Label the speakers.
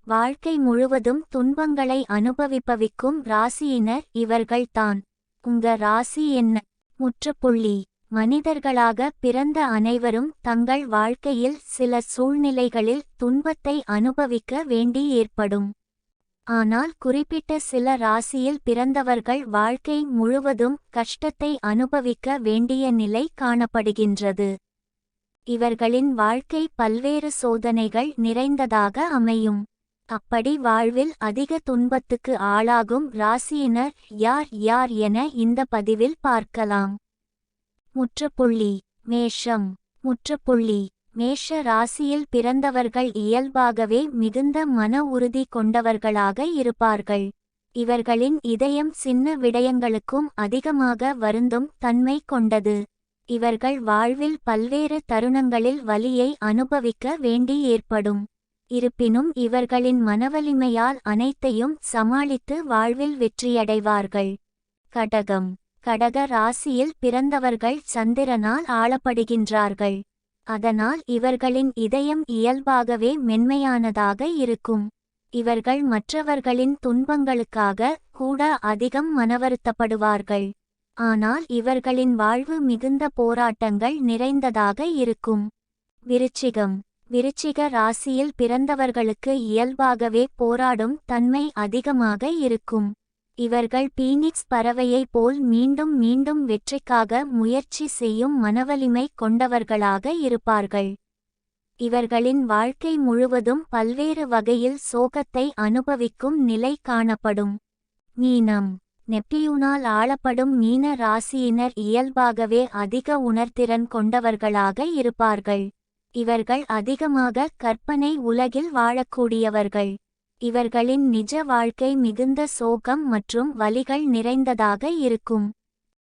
Speaker 1: வாழ்க்கை முழுவதும் துன்பங்களை அனுபவிப்பவிக்கும் ராசியினர் இவர்கள்தான். உங்க ராசி என்ன? முற்றுப்புள்ளி. மனிதர்களாக பிறந்த அனைவரும் தங்கள் வாழ்க்கையில் சில சூழ்நிலைகளில் துன்பத்தை அனுபவிக்க வேண்டி ஏற்படும். ஆனால் குறிப்பிட்ட சில ராசியில் பிறந்தவர்கள் வாழ்க்கை முழுவதும் கஷ்டத்தை அனுபவிக்க வேண்டிய நிலை காணப்படுகின்றது. இவர்களின் வாழ்க்கை பல்வேறு சோதனைகள் நிறைந்ததாக அமையும். அப்படி வாழ்வில் அதிக துன்பத்துக்கு ஆளாகும் ராசியினர் யார் யார் என இந்த பதிவில் பார்க்கலாம். முற்றுப்புள்ளி. மேஷம். முற்றுப்புள்ளி. மேஷ ராசியில் பிறந்தவர்கள் இயல்பாகவே மிகுந்த மன உறுதி கொண்டவர்களாக இருப்பார்கள். இவர்களின் இதயம் சின்ன விடயங்களுக்கும் அதிகமாக வருந்தும் தன்மை கொண்டது. இவர்கள் வாழ்வில் பல்வேறு தருணங்களில் வலியை அனுபவிக்க வேண்டி ஏற்படும். இருப்பினும் இவர்களின் மனவலிமையால் அனைத்தையும் சமாளித்து வாழ்வில் வெற்றியடைவார்கள். கடகம். கடக ராசியில் பிறந்தவர்கள் சந்திரனால் ஆளப்படுகின்றார்கள். அதனால் இவர்களின் இதயம் இயல்பாகவே மென்மையானதாக இருக்கும். இவர்கள் மற்றவர்களின் துன்பங்களுக்காக கூட அதிகம் மனவருத்தப்படுவார்கள். ஆனால் இவர்களின் வாழ்வு மிகுந்த போராட்டங்கள் நிறைந்ததாக இருக்கும். விருச்சிகம். விருச்சிக ராசியில் பிறந்தவர்களுக்கு இயல்பாகவே போராடும் தன்மை அதிகமாக இருக்கும். இவர்கள் பீனிக்ஸ் பறவையைப் போல் மீண்டும் மீண்டும் வெற்றிக்காக முயற்சி செய்யும் மனவலிமை கொண்டவர்களாக இருப்பார்கள். இவர்களின் வாழ்க்கை முழுவதும் பல்வேறு வகையில் சோகத்தை அனுபவிக்கும் நிலை காணப்படும். மீனம். நெப்டியூனால் ஆளப்படும் மீன ராசியினர் இயல்பாகவே அதிக உணர்திறன் கொண்டவர்களாக இருப்பார்கள். இவர்கள் அதிகமாக கற்பனை உலகில் வாழக்கூடியவர்கள். இவர்களின் நிஜ வாழ்க்கை மிகுந்த சோகம் மற்றும் வலிகள் நிறைந்ததாக இருக்கும்.